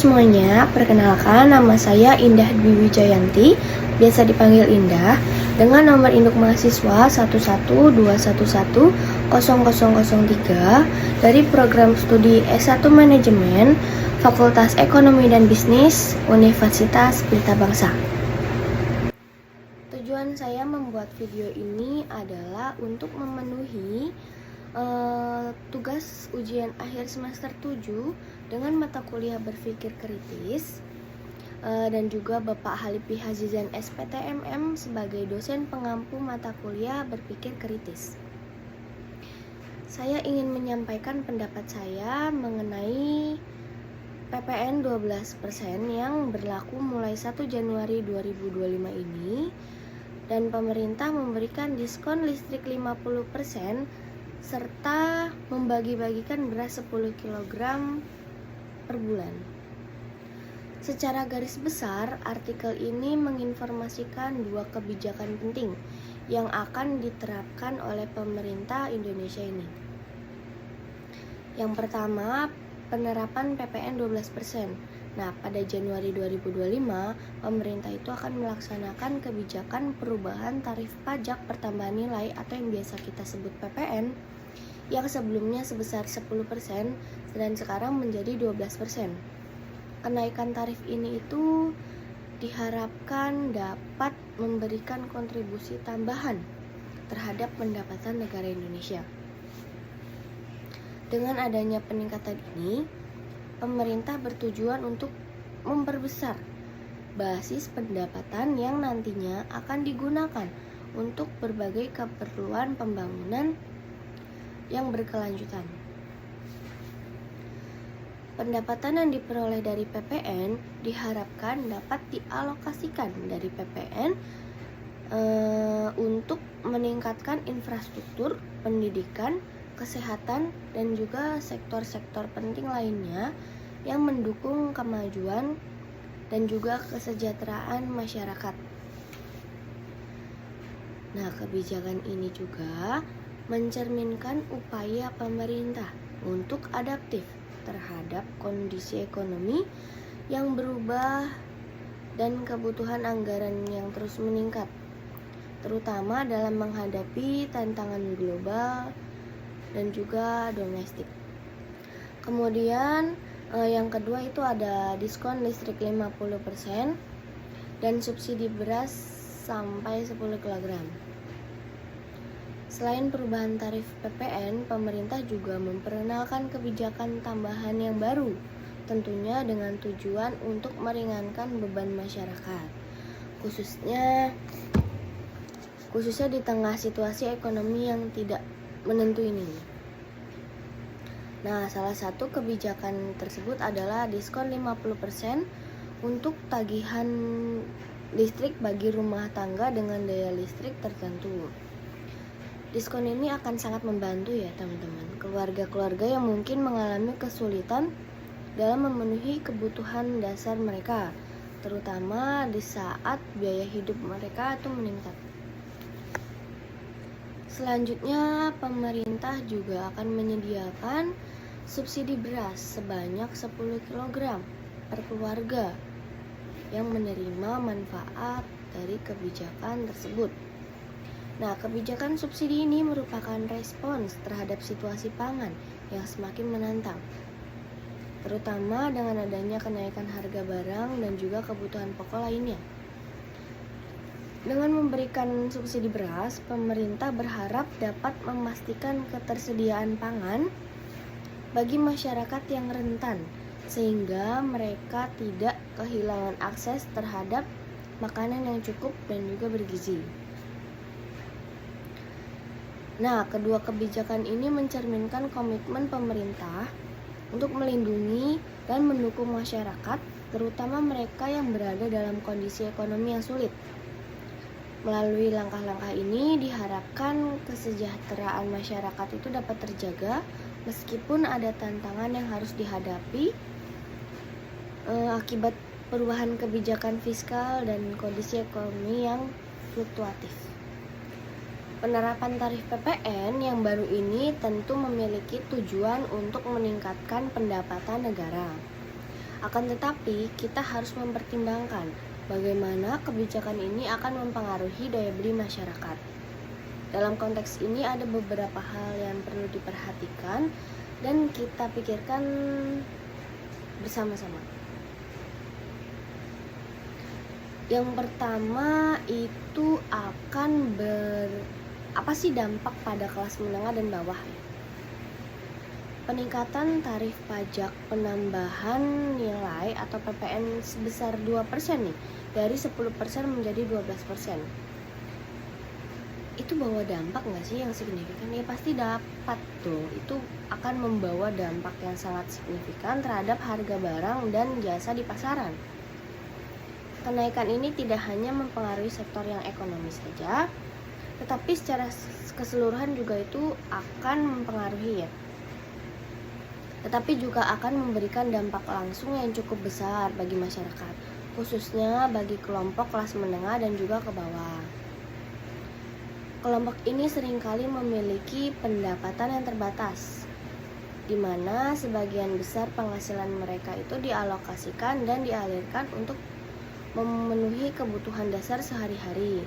semuanya, perkenalkan nama saya Indah Dwi Wijayanti, biasa dipanggil Indah, dengan nomor induk mahasiswa 112110003 dari program studi S1 Manajemen Fakultas Ekonomi dan Bisnis Universitas Pelita Bangsa. Tujuan saya membuat video ini adalah untuk memenuhi tugas ujian akhir semester 7 dengan mata kuliah berpikir kritis dan juga Bapak Halipi Hazizan SPTMM sebagai dosen pengampu mata kuliah berpikir kritis. Saya ingin menyampaikan pendapat saya mengenai PPN 12% yang berlaku mulai 1 Januari 2025 ini, dan pemerintah memberikan diskon listrik 50% serta membagi-bagikan beras 10 kg per bulan. Secara garis besar, artikel ini menginformasikan dua kebijakan penting yang akan diterapkan oleh pemerintah Indonesia ini. Yang pertama, penerapan PPN 12%. Nah, pada Januari 2025, pemerintah itu akan melaksanakan kebijakan perubahan tarif pajak pertambahan nilai atau yang biasa kita sebut PPN, yang sebelumnya sebesar 10% dan sekarang menjadi 12%. Kenaikan tarif ini itu diharapkan dapat memberikan kontribusi tambahan terhadap pendapatan negara Indonesia. Dengan adanya peningkatan ini, pemerintah bertujuan untuk memperbesar basis pendapatan yang nantinya akan digunakan untuk berbagai keperluan pembangunan yang berkelanjutan. Pendapatan yang diperoleh dari PPN diharapkan dapat dialokasikan dari PPN untuk meningkatkan infrastruktur, pendidikan, kesehatan, dan juga sektor-sektor penting lainnya yang mendukung kemajuan dan juga kesejahteraan masyarakat. Nah, kebijakan ini juga mencerminkan upaya pemerintah untuk adaptif terhadap kondisi ekonomi yang berubah dan kebutuhan anggaran yang terus meningkat, terutama dalam menghadapi tantangan global dan juga domestik. Kemudian yang kedua itu ada diskon listrik 50% dan subsidi beras sampai 10 kg. Selain perubahan tarif PPN, pemerintah juga memperkenalkan kebijakan tambahan yang baru, tentunya dengan tujuan untuk meringankan beban masyarakat, khususnya di tengah situasi ekonomi yang tidak menentu ini. Nah, salah satu kebijakan tersebut adalah diskon 50% untuk tagihan listrik bagi rumah tangga dengan daya listrik tertentu. Diskon ini akan sangat membantu ya teman-teman, keluarga-keluarga yang mungkin mengalami kesulitan dalam memenuhi kebutuhan dasar mereka, terutama di saat biaya hidup mereka itu meningkat. Selanjutnya, pemerintah juga akan menyediakan subsidi beras sebanyak 10 kg per keluarga yang menerima manfaat dari kebijakan tersebut. Nah, kebijakan subsidi ini merupakan respons terhadap situasi pangan yang semakin menantang, terutama dengan adanya kenaikan harga barang dan juga kebutuhan pokok lainnya. Dengan memberikan subsidi beras, pemerintah berharap dapat memastikan ketersediaan pangan bagi masyarakat yang rentan, sehingga mereka tidak kehilangan akses terhadap makanan yang cukup dan juga bergizi. Nah, kedua kebijakan ini mencerminkan komitmen pemerintah untuk melindungi dan mendukung masyarakat, terutama mereka yang berada dalam kondisi ekonomi yang sulit. Melalui langkah-langkah ini diharapkan kesejahteraan masyarakat itu dapat terjaga meskipun ada tantangan yang harus dihadapi akibat perubahan kebijakan fiskal dan kondisi ekonomi yang fluktuatif. Penerapan tarif PPN yang baru ini tentu memiliki tujuan untuk meningkatkan pendapatan negara Akan tetapi, kita harus mempertimbangkan bagaimana kebijakan ini akan mempengaruhi daya beli masyarakat. Dalam konteks ini ada beberapa hal yang perlu diperhatikan dan kita pikirkan bersama-sama. Yang pertama itu akan apa sih dampak pada kelas menengah dan bawah? Peningkatan tarif pajak penambahan nilai atau PPN sebesar 2% nih, dari 10% menjadi 12%. Itu bawa dampak nggak sih yang signifikan? Ya pasti dapat tuh. Itu akan membawa dampak yang sangat signifikan terhadap harga barang dan jasa di pasaran. Kenaikan ini tidak hanya mempengaruhi sektor yang ekonomis saja, tetapi secara keseluruhan juga itu akan mempengaruhi tetapi juga akan memberikan dampak langsung yang cukup besar bagi masyarakat, khususnya bagi kelompok kelas menengah dan juga ke bawah. Kelompok ini seringkali memiliki pendapatan yang terbatas, di mana sebagian besar penghasilan mereka itu dialokasikan dan dialirkan untuk memenuhi kebutuhan dasar sehari-hari,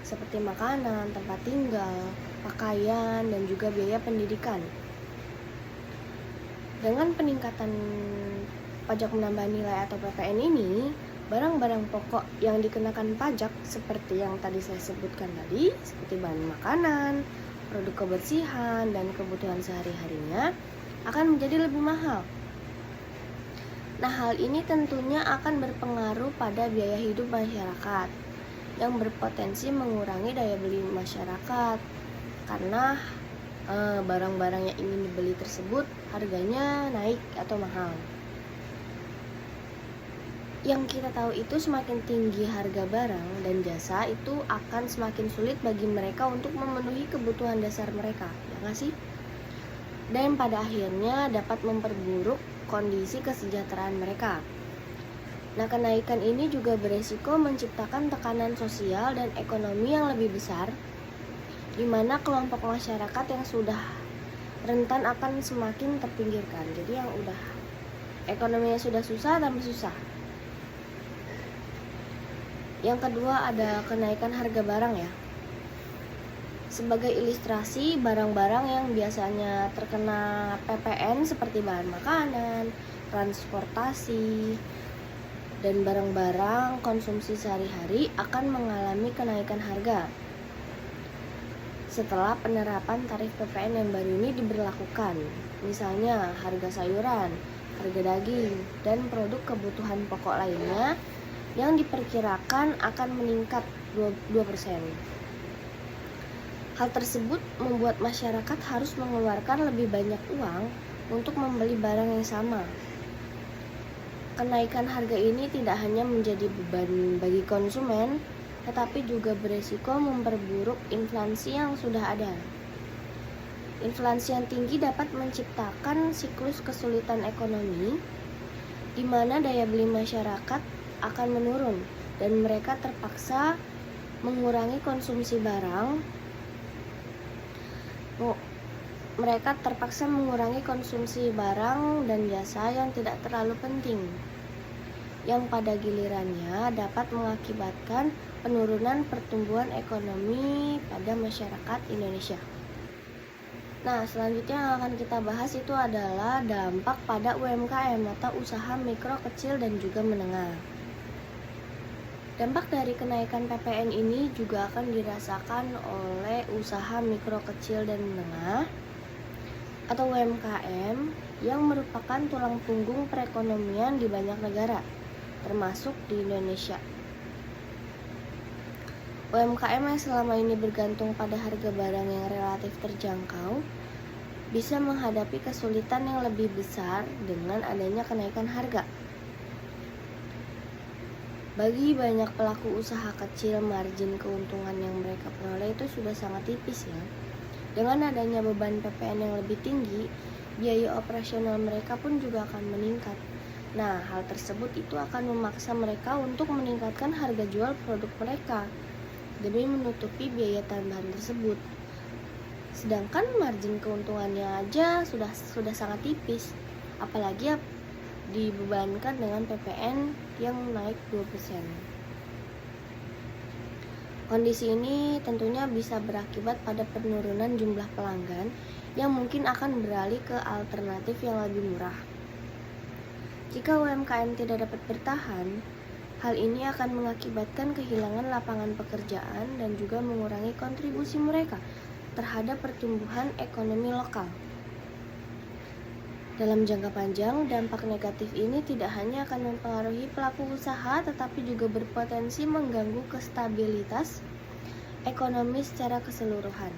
seperti makanan, tempat tinggal, pakaian, dan juga biaya pendidikan. Dengan peningkatan pajak penambahan nilai atau PPN ini, barang-barang pokok yang dikenakan pajak seperti yang tadi saya sebutkan tadi, seperti bahan makanan, produk kebersihan, dan kebutuhan sehari-harinya akan menjadi lebih mahal. Nah, hal ini tentunya akan berpengaruh pada biaya hidup masyarakat yang berpotensi mengurangi daya beli masyarakat karena barang-barang yang ingin dibeli tersebut harganya naik atau mahal. Yang kita tahu itu semakin tinggi harga barang dan jasa itu akan semakin sulit bagi mereka untuk memenuhi kebutuhan dasar mereka, ya nggak sih? Dan pada akhirnya dapat memperburuk kondisi kesejahteraan mereka. Nah, kenaikan ini juga beresiko menciptakan tekanan sosial dan ekonomi yang lebih besar, di mana kelompok masyarakat yang sudah rentan akan semakin terpinggirkan. Jadi yang udah ekonominya sudah susah tambah susah. Yang kedua ada kenaikan harga barang ya. Sebagai ilustrasi, barang-barang yang biasanya terkena PPN seperti bahan makanan, transportasi, dan barang-barang konsumsi sehari-hari akan mengalami kenaikan harga setelah penerapan tarif PPN yang baru ini diberlakukan. Misalnya harga sayuran, harga daging, dan produk kebutuhan pokok lainnya yang diperkirakan akan meningkat 2%. Hal tersebut membuat masyarakat harus mengeluarkan lebih banyak uang untuk membeli barang yang sama. Kenaikan harga ini tidak hanya menjadi beban bagi konsumen, tetapi juga beresiko memperburuk inflasi yang sudah ada. Inflasi yang tinggi dapat menciptakan siklus kesulitan ekonomi, di mana daya beli masyarakat akan menurun dan mereka terpaksa mengurangi konsumsi barang. Mereka terpaksa mengurangi konsumsi barang dan jasa yang tidak terlalu penting, yang pada gilirannya dapat mengakibatkan penurunan pertumbuhan ekonomi pada masyarakat Indonesia. Nah, selanjutnya yang akan kita bahas itu adalah dampak pada UMKM atau usaha mikro, kecil, dan juga menengah. Dampak dari kenaikan PPN ini juga akan dirasakan oleh usaha mikro, kecil, dan menengah atau UMKM yang merupakan tulang punggung perekonomian di banyak negara, termasuk di Indonesia. UMKM yang selama ini bergantung pada harga barang yang relatif terjangkau bisa menghadapi kesulitan yang lebih besar dengan adanya kenaikan harga. Bagi banyak pelaku usaha kecil, margin keuntungan yang mereka peroleh itu sudah sangat tipis ya. Dengan adanya beban PPN yang lebih tinggi, biaya operasional mereka pun juga akan meningkat. Nah, hal tersebut itu akan memaksa mereka untuk meningkatkan harga jual produk mereka demi menutupi biaya tambahan tersebut. Sedangkan margin keuntungannya aja sudah sangat tipis, apalagi dibebankan dengan PPN yang naik 2%. Kondisi ini tentunya bisa berakibat pada penurunan jumlah pelanggan yang mungkin akan beralih ke alternatif yang lebih murah. Jika UMKM tidak dapat bertahan, hal ini akan mengakibatkan kehilangan lapangan pekerjaan dan juga mengurangi kontribusi mereka terhadap pertumbuhan ekonomi lokal. Dalam jangka panjang, dampak negatif ini tidak hanya akan mempengaruhi pelaku usaha, tetapi juga berpotensi mengganggu kestabilitas ekonomi secara keseluruhan,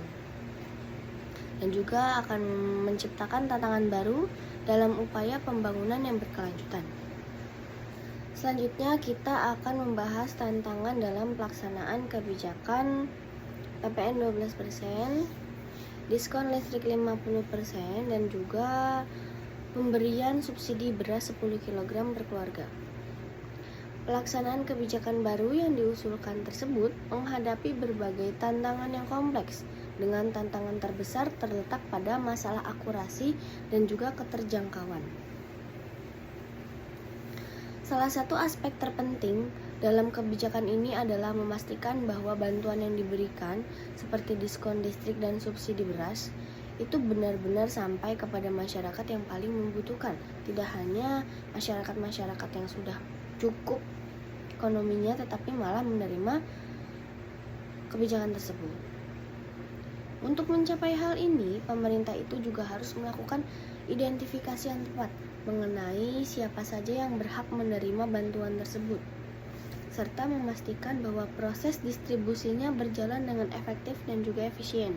dan juga akan menciptakan tantangan baru dalam upaya pembangunan yang berkelanjutan. Selanjutnya, kita akan membahas tantangan dalam pelaksanaan kebijakan PPN 12%, diskon listrik 50%, dan juga pemberian subsidi beras 10 kg per keluarga. Pelaksanaan kebijakan baru yang diusulkan tersebut menghadapi berbagai tantangan yang kompleks, dengan tantangan terbesar terletak pada masalah akurasi dan juga keterjangkauan. Salah satu aspek terpenting dalam kebijakan ini adalah memastikan bahwa bantuan yang diberikan, seperti diskon listrik dan subsidi beras, itu benar-benar sampai kepada masyarakat yang paling membutuhkan, tidak hanya masyarakat-masyarakat yang sudah cukup ekonominya tetapi malah menerima kebijakan tersebut. Untuk mencapai hal ini, pemerintah itu juga harus melakukan identifikasi yang tepat mengenai siapa saja yang berhak menerima bantuan tersebut, serta memastikan bahwa proses distribusinya berjalan dengan efektif dan juga efisien.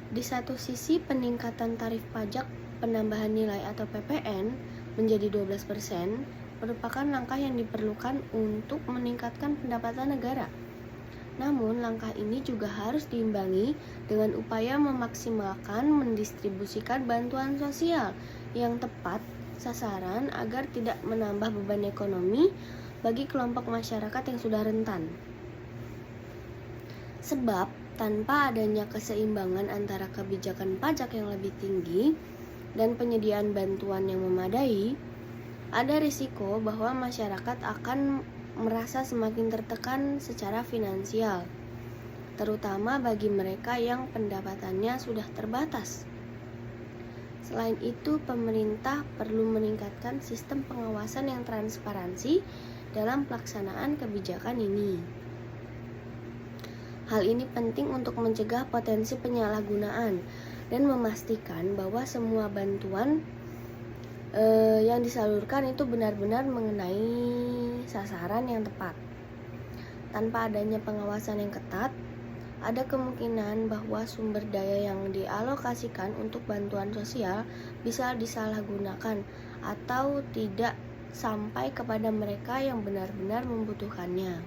Di satu sisi, peningkatan tarif pajak penambahan nilai atau PPN menjadi 12% merupakan langkah yang diperlukan untuk meningkatkan pendapatan negara. Namun, langkah ini juga harus diimbangi dengan upaya memaksimalkan mendistribusikan bantuan sosial yang tepat sasaran agar tidak menambah beban ekonomi bagi kelompok masyarakat yang sudah rentan. Sebab, tanpa adanya keseimbangan antara kebijakan pajak yang lebih tinggi dan penyediaan bantuan yang memadai, ada risiko bahwa masyarakat akan merasa semakin tertekan secara finansial, terutama bagi mereka yang pendapatannya sudah terbatas. Selain itu, pemerintah perlu meningkatkan sistem pengawasan yang transparansi dalam pelaksanaan kebijakan ini. Hal ini penting untuk mencegah potensi penyalahgunaan dan memastikan bahwa semua bantuan yang disalurkan itu benar-benar mengenai sasaran yang tepat. Tanpa adanya pengawasan yang ketat, ada kemungkinan bahwa sumber daya yang dialokasikan untuk bantuan sosial bisa disalahgunakan atau tidak sampai kepada mereka yang benar-benar membutuhkannya.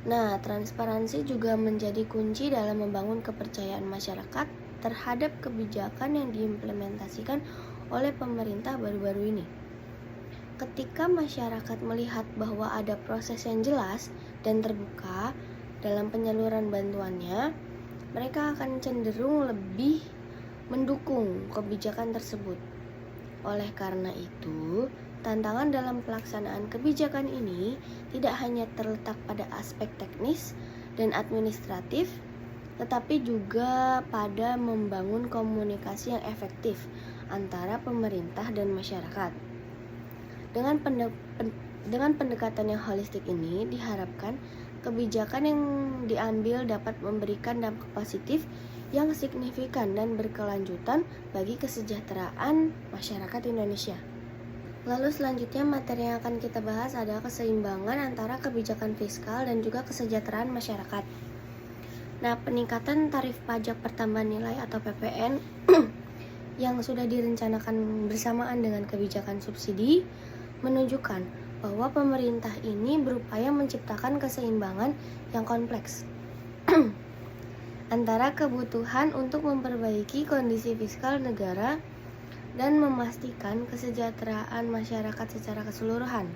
Nah, transparansi juga menjadi kunci dalam membangun kepercayaan masyarakat terhadap kebijakan yang diimplementasikan oleh pemerintah baru-baru ini. Ketika masyarakat melihat bahwa ada proses yang jelas dan terbuka dalam penyaluran bantuannya, mereka akan cenderung lebih mendukung kebijakan tersebut. Oleh karena itu, tantangan dalam pelaksanaan kebijakan ini tidak hanya terletak pada aspek teknis dan administratif, tetapi juga pada membangun komunikasi yang efektif antara pemerintah dan masyarakat. Dengan pendekatan yang holistik ini, diharapkan kebijakan yang diambil dapat memberikan dampak positif yang signifikan dan berkelanjutan bagi kesejahteraan masyarakat Indonesia. Lalu selanjutnya materi yang akan kita bahas adalah keseimbangan antara kebijakan fiskal dan juga kesejahteraan masyarakat. Nah, peningkatan tarif pajak pertambahan nilai atau PPN yang sudah direncanakan bersamaan dengan kebijakan subsidi menunjukkan bahwa pemerintah ini berupaya menciptakan keseimbangan yang kompleks antara kebutuhan untuk memperbaiki kondisi fiskal negara dan memastikan kesejahteraan masyarakat secara keseluruhan.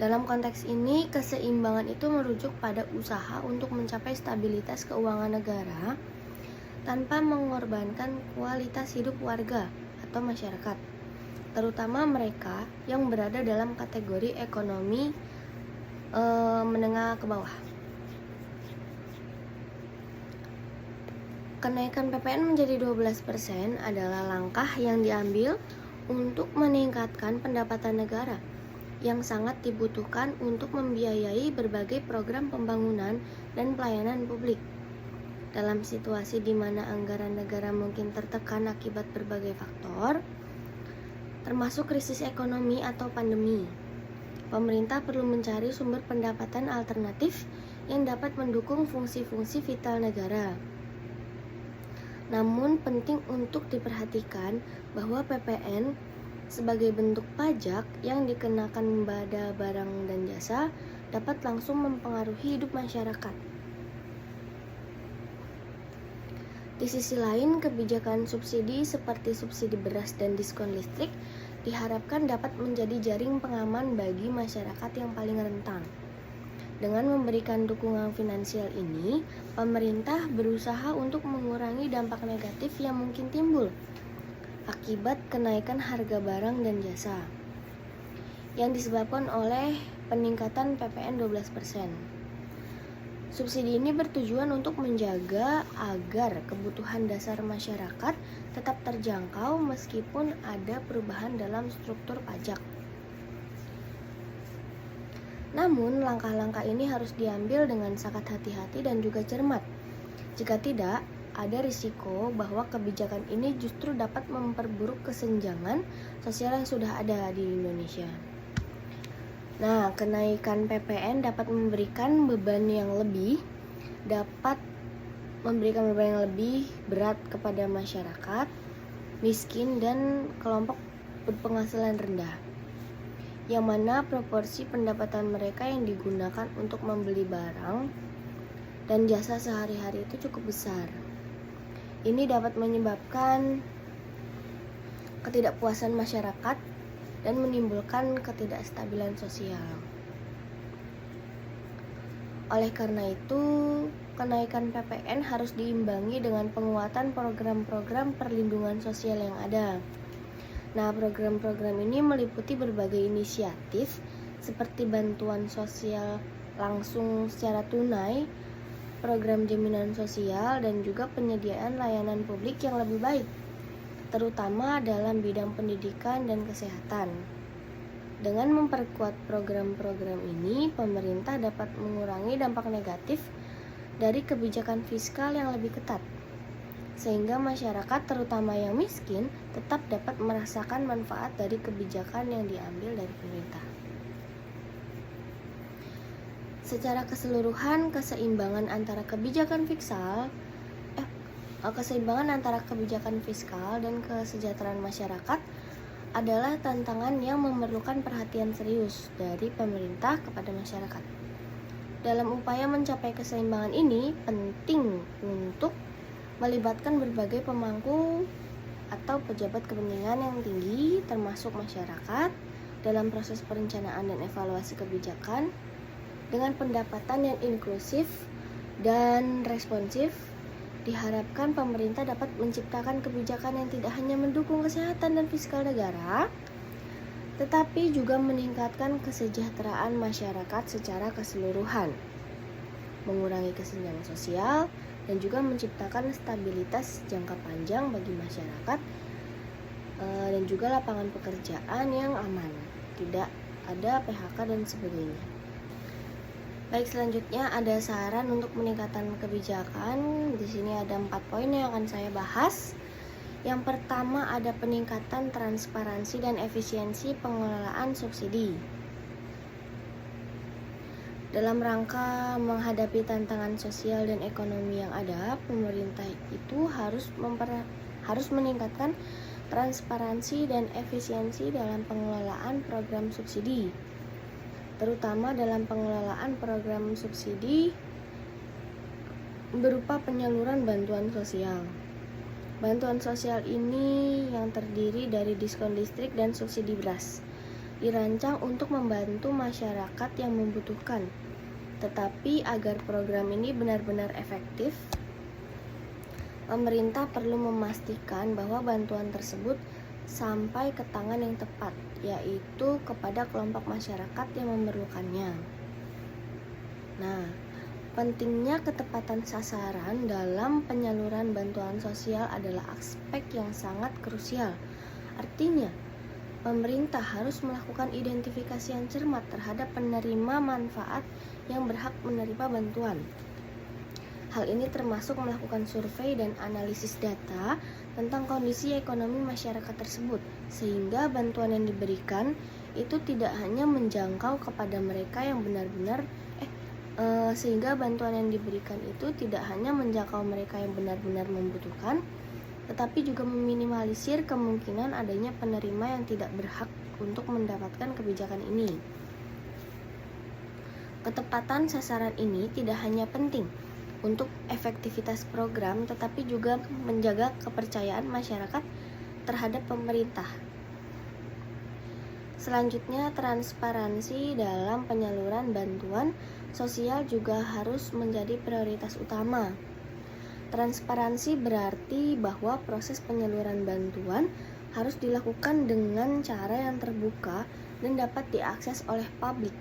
Dalam konteks ini, keseimbangan itu merujuk pada usaha untuk mencapai stabilitas keuangan negara tanpa mengorbankan kualitas hidup warga atau masyarakat, terutama mereka yang berada dalam kategori ekonomi menengah ke bawah. Kenaikan PPN menjadi 12% adalah langkah yang diambil untuk meningkatkan pendapatan negara yang sangat dibutuhkan untuk membiayai berbagai program pembangunan dan pelayanan publik. Dalam situasi di mana anggaran negara mungkin tertekan akibat berbagai faktor, termasuk krisis ekonomi atau pandemi, pemerintah perlu mencari sumber pendapatan alternatif yang dapat mendukung fungsi-fungsi vital negara. Namun penting untuk diperhatikan bahwa PPN sebagai bentuk pajak yang dikenakan pada barang dan jasa dapat langsung mempengaruhi hidup masyarakat. Di sisi lain, kebijakan subsidi seperti subsidi beras dan diskon listrik diharapkan dapat menjadi jaring pengaman bagi masyarakat yang paling rentan. Dengan memberikan dukungan finansial ini, pemerintah berusaha untuk mengurangi dampak negatif yang mungkin timbul akibat kenaikan harga barang dan jasa yang disebabkan oleh peningkatan PPN 12%. Subsidi ini bertujuan untuk menjaga agar kebutuhan dasar masyarakat tetap terjangkau meskipun ada perubahan dalam struktur pajak. Namun, langkah-langkah ini harus diambil dengan sangat hati-hati dan juga cermat. Jika tidak, ada risiko bahwa kebijakan ini justru dapat memperburuk kesenjangan sosial yang sudah ada di Indonesia. Nah, kenaikan PPN dapat memberikan beban yang lebih berat kepada masyarakat miskin dan kelompok berpenghasilan rendah, yang mana proporsi pendapatan mereka yang digunakan untuk membeli barang dan jasa sehari-hari itu cukup besar. Ini dapat menyebabkan ketidakpuasan masyarakat dan menimbulkan ketidakstabilan sosial. Oleh karena itu, kenaikan PPN harus diimbangi dengan penguatan program-program perlindungan sosial yang ada. Nah, program-program ini meliputi berbagai inisiatif seperti bantuan sosial langsung secara tunai, program jaminan sosial, dan juga penyediaan layanan publik yang lebih baik, terutama dalam bidang pendidikan dan kesehatan. Dengan memperkuat program-program ini, pemerintah dapat mengurangi dampak negatif dari kebijakan fiskal yang lebih ketat, sehingga masyarakat terutama yang miskin tetap dapat merasakan manfaat dari kebijakan yang diambil dari pemerintah. Secara keseluruhan, keseimbangan antara kebijakan fiskal dan kesejahteraan masyarakat adalah tantangan yang memerlukan perhatian serius dari pemerintah kepada masyarakat. Dalam upaya mencapai keseimbangan ini, penting untuk melibatkan berbagai pemangku atau pejabat kepentingan yang tinggi termasuk masyarakat dalam proses perencanaan dan evaluasi kebijakan dengan pendapatan yang inklusif dan responsif. Diharapkan pemerintah dapat menciptakan kebijakan yang tidak hanya mendukung kesehatan dan fiskal negara, tetapi juga meningkatkan kesejahteraan masyarakat secara keseluruhan, mengurangi kesenjangan sosial, dan juga menciptakan stabilitas jangka panjang bagi masyarakat dan juga lapangan pekerjaan yang aman, tidak ada PHK dan sebagainya. Baik, selanjutnya ada saran untuk peningkatan kebijakan. Di sini ada 4 poin yang akan saya bahas. Yang pertama ada peningkatan transparansi dan efisiensi pengelolaan subsidi. Dalam rangka menghadapi tantangan sosial dan ekonomi yang ada, pemerintah itu harus meningkatkan transparansi dan efisiensi dalam pengelolaan program subsidi, terutama dalam pengelolaan program subsidi berupa penyaluran bantuan sosial. Bantuan sosial ini yang terdiri dari diskon listrik dan subsidi beras dirancang untuk membantu masyarakat yang membutuhkan. Tetapi agar program ini benar-benar efektif, pemerintah perlu memastikan bahwa bantuan tersebut sampai ke tangan yang tepat, yaitu kepada kelompok masyarakat yang memerlukannya. Nah, pentingnya ketepatan sasaran dalam penyaluran bantuan sosial adalah aspek yang sangat krusial. Artinya, pemerintah harus melakukan identifikasi yang cermat terhadap penerima manfaat yang berhak menerima bantuan. Hal ini termasuk melakukan survei dan analisis data tentang kondisi ekonomi masyarakat tersebut, sehingga bantuan yang diberikan itu tidak hanya menjangkau kepada mereka yang benar-benar membutuhkan, tetapi juga meminimalisir kemungkinan adanya penerima yang tidak berhak untuk mendapatkan kebijakan ini. Ketepatan sasaran ini tidak hanya penting untuk efektivitas program, tetapi juga menjaga kepercayaan masyarakat terhadap pemerintah. Selanjutnya, transparansi dalam penyaluran bantuan sosial juga harus menjadi prioritas utama. Transparansi berarti bahwa proses penyaluran bantuan harus dilakukan dengan cara yang terbuka dan dapat diakses oleh publik.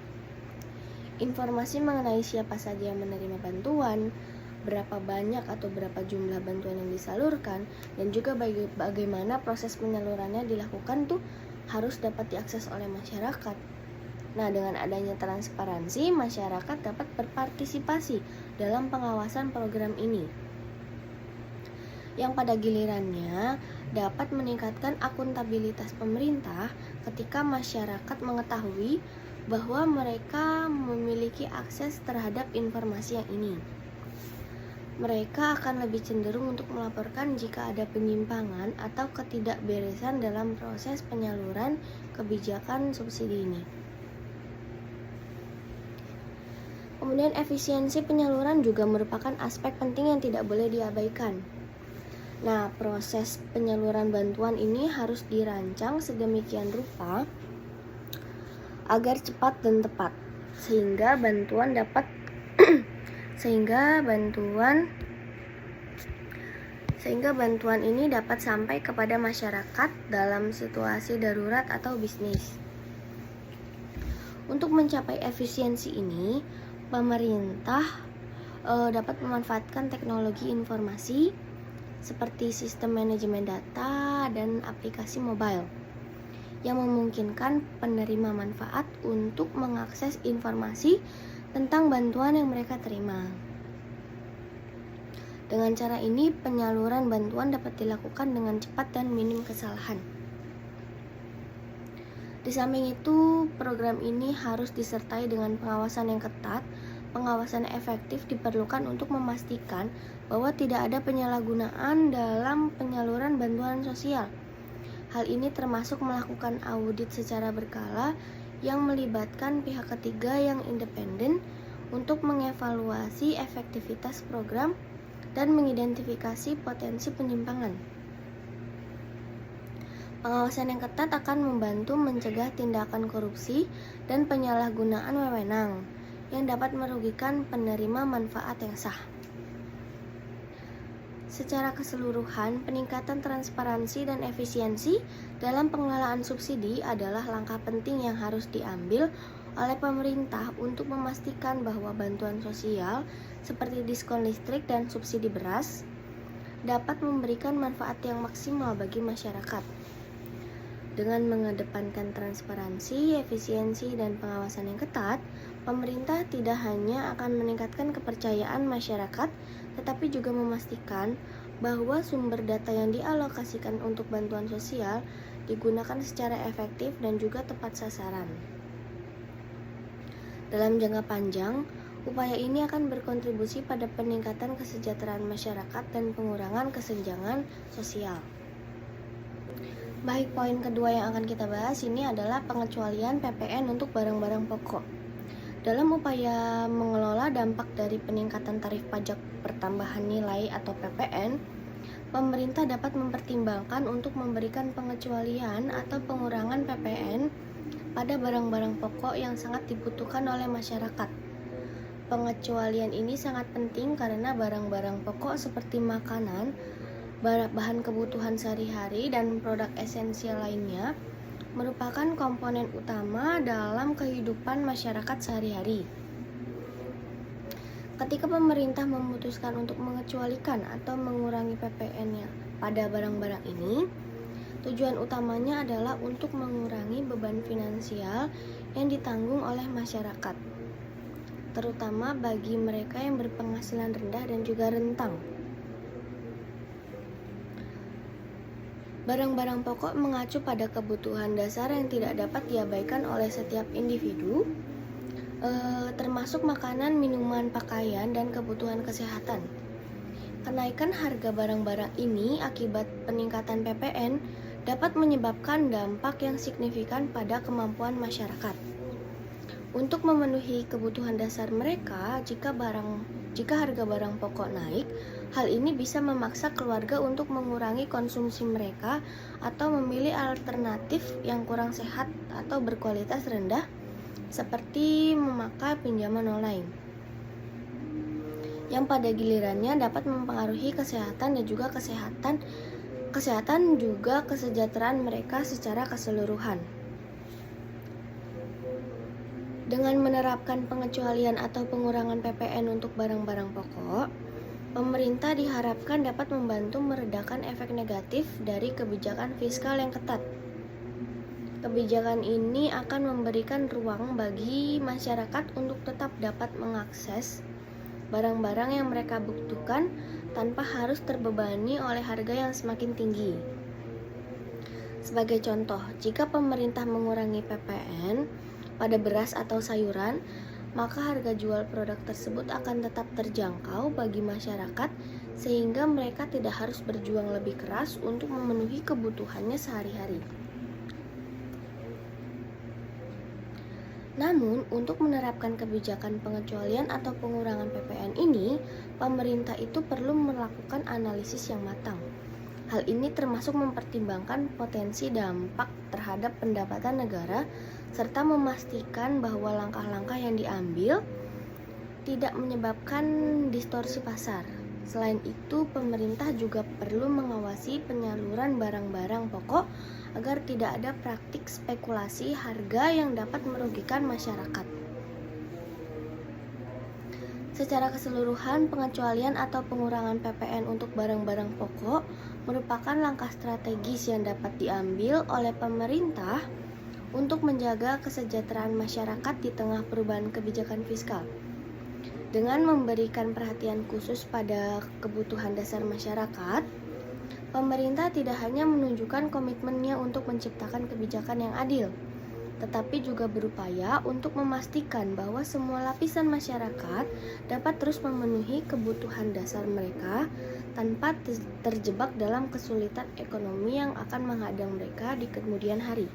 Informasi mengenai siapa saja yang menerima bantuan, berapa banyak atau berapa jumlah bantuan yang disalurkan, dan juga bagaimana proses penyalurannya dilakukan harus dapat diakses oleh masyarakat. Nah, dengan adanya transparansi, masyarakat dapat berpartisipasi dalam pengawasan program ini, yang pada gilirannya dapat meningkatkan akuntabilitas pemerintah ketika masyarakat mengetahui bahwa mereka memiliki akses terhadap informasi yang ini. Mereka akan lebih cenderung untuk melaporkan jika ada penyimpangan atau ketidakberesan dalam proses penyaluran kebijakan subsidi ini. Kemudian efisiensi penyaluran juga merupakan aspek penting yang tidak boleh diabaikan. Nah, proses penyaluran bantuan ini harus dirancang sedemikian rupa agar cepat dan tepat, sehingga bantuan ini dapat sampai kepada masyarakat dalam situasi darurat atau bisnis. Untuk mencapai efisiensi ini, pemerintah dapat memanfaatkan teknologi informasi seperti sistem manajemen data dan aplikasi mobile yang memungkinkan penerima manfaat untuk mengakses informasi tentang bantuan yang mereka terima. Dengan cara ini, penyaluran bantuan dapat dilakukan dengan cepat dan minim kesalahan. Di samping itu, program ini harus disertai dengan pengawasan yang ketat. Pengawasan efektif diperlukan untuk memastikan bahwa tidak ada penyalahgunaan dalam penyaluran bantuan sosial. Hal ini termasuk melakukan audit secara berkala yang melibatkan pihak ketiga yang independen untuk mengevaluasi efektivitas program dan mengidentifikasi potensi penyimpangan. Pengawasan yang ketat akan membantu mencegah tindakan korupsi dan penyalahgunaan wewenang yang dapat merugikan penerima manfaat yang sah. Secara keseluruhan, peningkatan transparansi dan efisiensi dalam pengelolaan subsidi adalah langkah penting yang harus diambil oleh pemerintah untuk memastikan bahwa bantuan sosial seperti diskon listrik dan subsidi beras dapat memberikan manfaat yang maksimal bagi masyarakat. Dengan mengedepankan transparansi, efisiensi, dan pengawasan yang ketat, pemerintah tidak hanya akan meningkatkan kepercayaan masyarakat, tetapi juga memastikan bahwa sumber data yang dialokasikan untuk bantuan sosial digunakan secara efektif dan juga tepat sasaran. Dalam jangka panjang, upaya ini akan berkontribusi pada peningkatan kesejahteraan masyarakat dan pengurangan kesenjangan sosial. Baik, poin kedua yang akan kita bahas ini adalah pengecualian PPN untuk barang-barang pokok. Dalam upaya mengelola dampak dari peningkatan tarif pajak pertambahan nilai atau PPN, pemerintah dapat mempertimbangkan untuk memberikan pengecualian atau pengurangan PPN pada barang-barang pokok yang sangat dibutuhkan oleh masyarakat. Pengecualian ini sangat penting karena barang-barang pokok seperti makanan, bahan kebutuhan sehari-hari, dan produk esensial lainnya merupakan komponen utama dalam kehidupan masyarakat sehari-hari. Ketika pemerintah memutuskan untuk mengecualikan atau mengurangi PPN-nya pada barang-barang ini, tujuan utamanya adalah untuk mengurangi beban finansial yang ditanggung oleh masyarakat, terutama bagi mereka yang berpenghasilan rendah dan juga rentang. Barang-barang pokok mengacu pada kebutuhan dasar yang tidak dapat diabaikan oleh setiap individu, termasuk makanan, minuman, pakaian, dan kebutuhan kesehatan. Kenaikan harga barang-barang ini akibat peningkatan PPN dapat menyebabkan dampak yang signifikan pada kemampuan masyarakat untuk memenuhi kebutuhan dasar mereka. Jika harga barang pokok naik, hal ini bisa memaksa keluarga untuk mengurangi konsumsi mereka atau memilih alternatif yang kurang sehat atau berkualitas rendah, seperti memakai pinjaman online, yang pada gilirannya dapat mempengaruhi kesehatan juga kesejahteraan mereka secara keseluruhan. Dengan menerapkan pengecualian atau pengurangan PPN untuk barang-barang pokok, pemerintah diharapkan dapat membantu meredakan efek negatif dari kebijakan fiskal yang ketat. Kebijakan ini akan memberikan ruang bagi masyarakat untuk tetap dapat mengakses barang-barang yang mereka butuhkan tanpa harus terbebani oleh harga yang semakin tinggi. Sebagai contoh, jika pemerintah mengurangi PPN pada beras atau sayuran, maka harga jual produk tersebut akan tetap terjangkau bagi masyarakat sehingga mereka tidak harus berjuang lebih keras untuk memenuhi kebutuhannya sehari-hari. Namun, untuk menerapkan kebijakan pengecualian atau pengurangan PPN ini, pemerintah itu perlu melakukan analisis yang matang. Hal ini termasuk mempertimbangkan potensi dampak terhadap pendapatan negara serta memastikan bahwa langkah-langkah yang diambil tidak menyebabkan distorsi pasar. Selain itu, pemerintah juga perlu mengawasi penyaluran barang-barang pokok agar tidak ada praktik spekulasi harga yang dapat merugikan masyarakat. Secara keseluruhan, pengecualian atau pengurangan PPN untuk barang-barang pokok merupakan langkah strategis yang dapat diambil oleh pemerintah untuk menjaga kesejahteraan masyarakat di tengah perubahan kebijakan fiskal. Dengan memberikan perhatian khusus pada kebutuhan dasar masyarakat, pemerintah tidak hanya menunjukkan komitmennya untuk menciptakan kebijakan yang adil, tetapi juga berupaya untuk memastikan bahwa semua lapisan masyarakat dapat terus memenuhi kebutuhan dasar mereka tanpa terjebak dalam kesulitan ekonomi yang akan menghadang mereka di kemudian hari.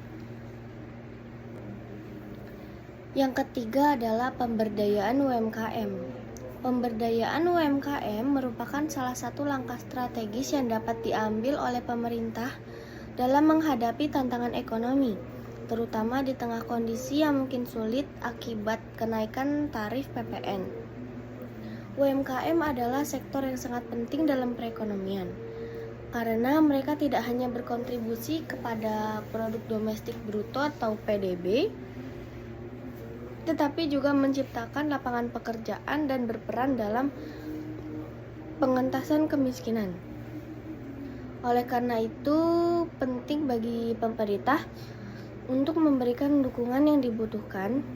Yang ketiga adalah pemberdayaan UMKM. Pemberdayaan UMKM merupakan salah satu langkah strategis yang dapat diambil oleh pemerintah dalam menghadapi tantangan ekonomi, terutama di tengah kondisi yang mungkin sulit akibat kenaikan tarif PPN. UMKM adalah sektor yang sangat penting dalam perekonomian, karena mereka tidak hanya berkontribusi kepada produk domestik bruto atau PDB, tetapi juga menciptakan lapangan pekerjaan dan berperan dalam pengentasan kemiskinan. Oleh karena itu, penting bagi pemerintah untuk memberikan dukungan yang dibutuhkan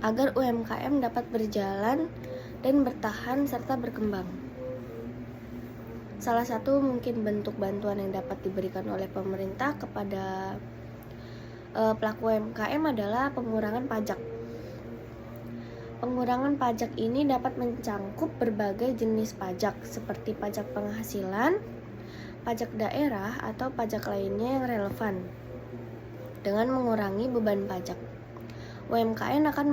agar UMKM dapat berjalan dan bertahan serta berkembang. Salah satu mungkin bentuk bantuan yang dapat diberikan oleh pemerintah kepada pelaku UMKM adalah pengurangan pajak. Pengurangan pajak ini dapat mencangkup berbagai jenis pajak seperti pajak penghasilan, pajak daerah, atau pajak lainnya yang relevan. Dengan mengurangi beban pajak, UMKM akan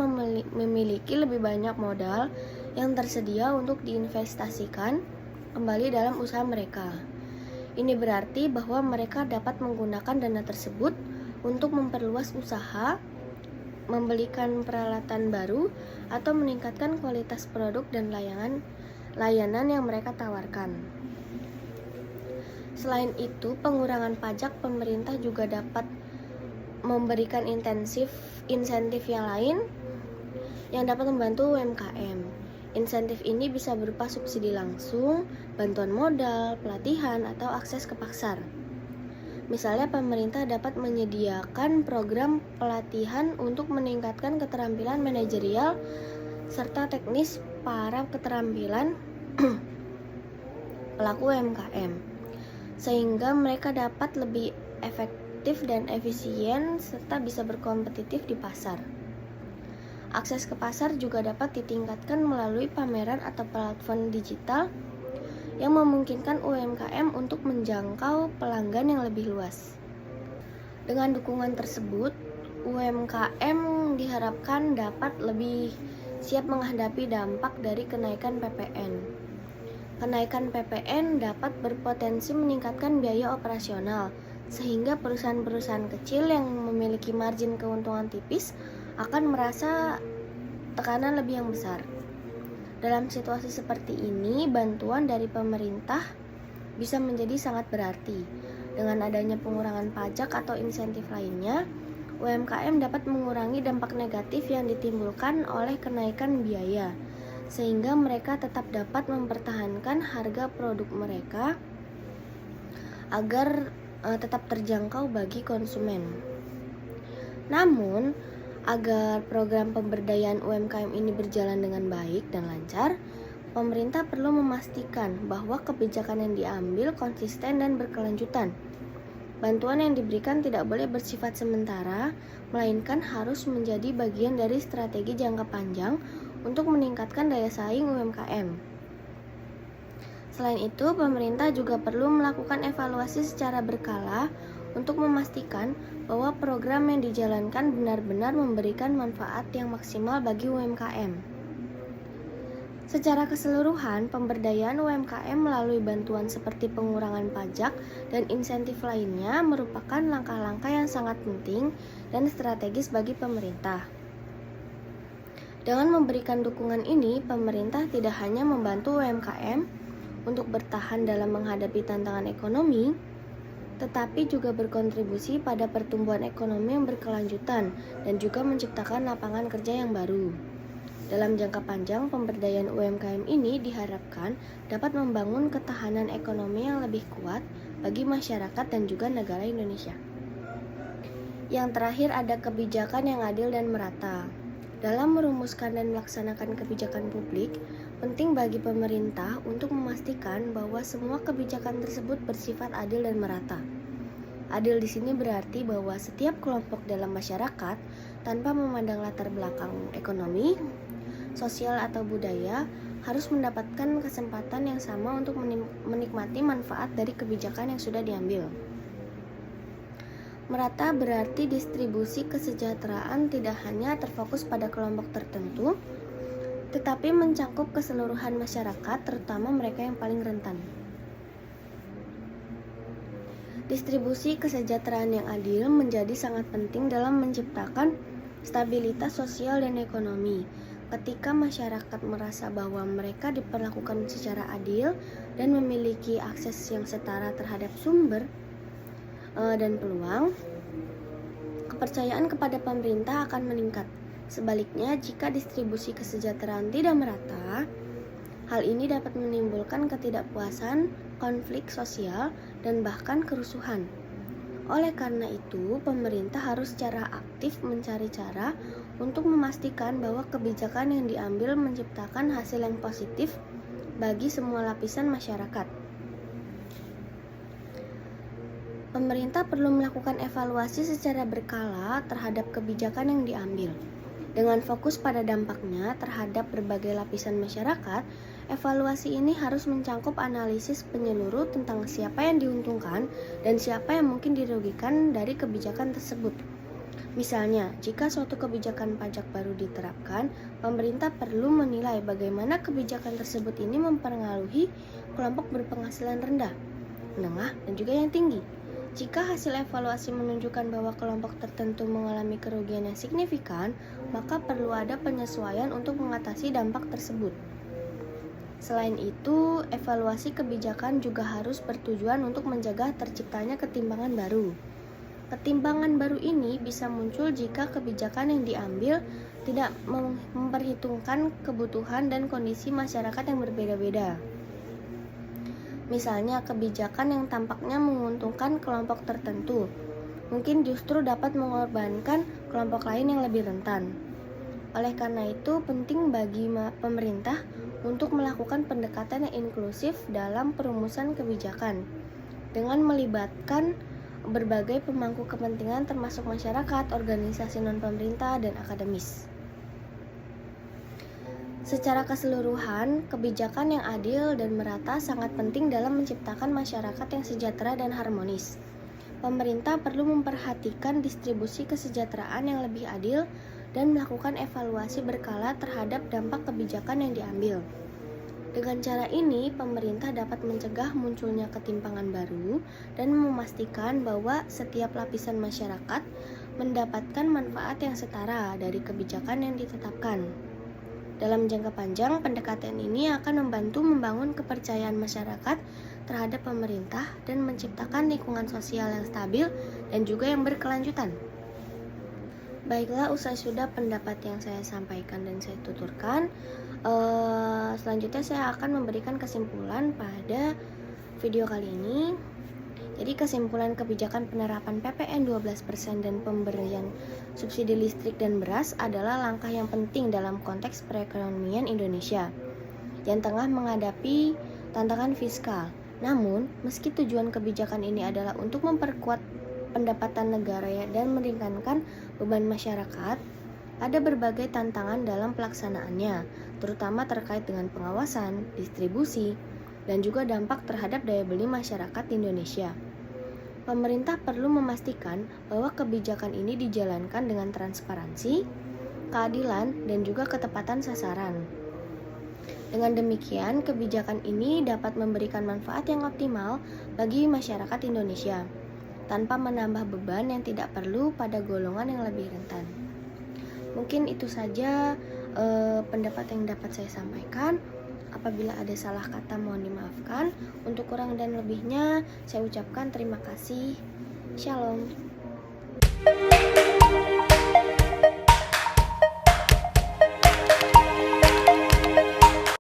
memiliki lebih banyak modal yang tersedia untuk diinvestasikan kembali dalam usaha mereka. Ini berarti bahwa mereka dapat menggunakan dana tersebut untuk memperluas usaha, membelikan peralatan baru, atau meningkatkan kualitas produk dan layanan yang mereka tawarkan. Selain itu, pengurangan pajak pemerintah juga dapat memberikan insentif yang lain yang dapat membantu UMKM. Insentif ini bisa berupa subsidi langsung, bantuan modal, pelatihan, atau akses ke pasar. Misalnya, pemerintah dapat menyediakan program pelatihan untuk meningkatkan keterampilan manajerial serta teknis para keterampilan pelaku UMKM, sehingga mereka dapat lebih efektif dan efisien serta bisa berkompetitif di pasar. Akses ke pasar juga dapat ditingkatkan melalui pameran atau platform digital yang memungkinkan UMKM untuk menjangkau pelanggan yang lebih luas. Dengan dukungan tersebut, UMKM diharapkan dapat lebih siap menghadapi dampak dari kenaikan PPN. Kenaikan PPN dapat berpotensi meningkatkan biaya operasional, sehingga perusahaan-perusahaan kecil yang memiliki margin keuntungan tipis akan merasa tekanan lebih yang besar. Dalam situasi seperti ini, bantuan dari pemerintah bisa menjadi sangat berarti. Dengan adanya pengurangan pajak atau insentif lainnya, UMKM dapat mengurangi dampak negatif yang ditimbulkan oleh kenaikan biaya, sehingga mereka tetap dapat mempertahankan harga produk mereka agar tetap terjangkau bagi konsumen. Namun, agar program pemberdayaan UMKM ini berjalan dengan baik dan lancar, pemerintah perlu memastikan bahwa kebijakan yang diambil konsisten dan berkelanjutan. Bantuan yang diberikan tidak boleh bersifat sementara, melainkan harus menjadi bagian dari strategi jangka panjang untuk meningkatkan daya saing UMKM. Selain itu, pemerintah juga perlu melakukan evaluasi secara berkala untuk memastikan bahwa program yang dijalankan benar-benar memberikan manfaat yang maksimal bagi UMKM. Secara keseluruhan, pemberdayaan UMKM melalui bantuan seperti pengurangan pajak dan insentif lainnya merupakan langkah-langkah yang sangat penting dan strategis bagi pemerintah. Dengan memberikan dukungan ini, pemerintah tidak hanya membantu UMKM untuk bertahan dalam menghadapi tantangan ekonomi, tetapi juga berkontribusi pada pertumbuhan ekonomi yang berkelanjutan dan juga menciptakan lapangan kerja yang baru. Dalam jangka panjang, pemberdayaan UMKM ini diharapkan dapat membangun ketahanan ekonomi yang lebih kuat bagi masyarakat dan juga negara Indonesia. Yang terakhir, ada kebijakan yang adil dan merata. Dalam merumuskan dan melaksanakan kebijakan publik, penting bagi pemerintah untuk memastikan bahwa semua kebijakan tersebut bersifat adil dan merata. Adil di sini berarti bahwa setiap kelompok dalam masyarakat, tanpa memandang latar belakang ekonomi, sosial atau budaya, harus mendapatkan kesempatan yang sama untuk menikmati manfaat dari kebijakan yang sudah diambil. Merata berarti distribusi kesejahteraan tidak hanya terfokus pada kelompok tertentu, tetapi mencakup keseluruhan masyarakat, terutama mereka yang paling rentan. Distribusi kesejahteraan yang adil menjadi sangat penting dalam menciptakan stabilitas sosial dan ekonomi. Ketika masyarakat merasa bahwa mereka diperlakukan secara adil dan memiliki akses yang setara terhadap sumber dan peluang, kepercayaan kepada pemerintah akan meningkat. Sebaliknya, jika distribusi kesejahteraan tidak merata, hal ini dapat menimbulkan ketidakpuasan, konflik sosial, dan bahkan kerusuhan. Oleh karena itu, pemerintah harus secara aktif mencari cara untuk memastikan bahwa kebijakan yang diambil menciptakan hasil yang positif bagi semua lapisan masyarakat. Pemerintah perlu melakukan evaluasi secara berkala terhadap kebijakan yang diambil. Dengan fokus pada dampaknya terhadap berbagai lapisan masyarakat, evaluasi ini harus mencakup analisis menyeluruh tentang siapa yang diuntungkan dan siapa yang mungkin dirugikan dari kebijakan tersebut. Misalnya, jika suatu kebijakan pajak baru diterapkan, pemerintah perlu menilai bagaimana kebijakan tersebut ini mempengaruhi kelompok berpenghasilan rendah, menengah, dan juga yang tinggi. Jika hasil evaluasi menunjukkan bahwa kelompok tertentu mengalami kerugian yang signifikan, maka perlu ada penyesuaian untuk mengatasi dampak tersebut. Selain itu, evaluasi kebijakan juga harus bertujuan untuk mencegah terciptanya ketimpangan baru. Ketimpangan baru ini bisa muncul jika kebijakan yang diambil tidak memperhitungkan kebutuhan dan kondisi masyarakat yang berbeda-beda. Misalnya, kebijakan yang tampaknya menguntungkan kelompok tertentu mungkin justru dapat mengorbankan kelompok lain yang lebih rentan. Oleh karena itu, penting bagi pemerintah untuk melakukan pendekatan yang inklusif dalam perumusan kebijakan dengan melibatkan berbagai pemangku kepentingan termasuk masyarakat, organisasi non-pemerintah, dan akademis. Secara keseluruhan, kebijakan yang adil dan merata sangat penting dalam menciptakan masyarakat yang sejahtera dan harmonis. Pemerintah perlu memperhatikan distribusi kesejahteraan yang lebih adil dan melakukan evaluasi berkala terhadap dampak kebijakan yang diambil. Dengan cara ini, pemerintah dapat mencegah munculnya ketimpangan baru dan memastikan bahwa setiap lapisan masyarakat mendapatkan manfaat yang setara dari kebijakan yang ditetapkan. Dalam jangka panjang, pendekatan ini akan membantu membangun kepercayaan masyarakat terhadap pemerintah dan menciptakan lingkungan sosial yang stabil dan juga yang berkelanjutan. Baiklah, usai sudah pendapat yang saya sampaikan dan saya tuturkan. Selanjutnya saya akan memberikan kesimpulan pada video kali ini. Jadi kesimpulan kebijakan penerapan PPN 12% dan pemberian subsidi listrik dan beras adalah langkah yang penting dalam konteks perekonomian Indonesia yang tengah menghadapi tantangan fiskal. Namun, meski tujuan kebijakan ini adalah untuk memperkuat pendapatan negara dan meringankan beban masyarakat, ada berbagai tantangan dalam pelaksanaannya, terutama terkait dengan pengawasan, distribusi, dan juga dampak terhadap daya beli masyarakat Indonesia. Pemerintah perlu memastikan bahwa kebijakan ini dijalankan dengan transparansi, keadilan, dan juga ketepatan sasaran. Dengan demikian, kebijakan ini dapat memberikan manfaat yang optimal bagi masyarakat Indonesia, tanpa menambah beban yang tidak perlu pada golongan yang lebih rentan. Mungkin itu saja pendapat yang dapat saya sampaikan. Apabila ada salah kata mohon dimaafkan. Untuk kurang dan lebihnya saya ucapkan terima kasih. Shalom.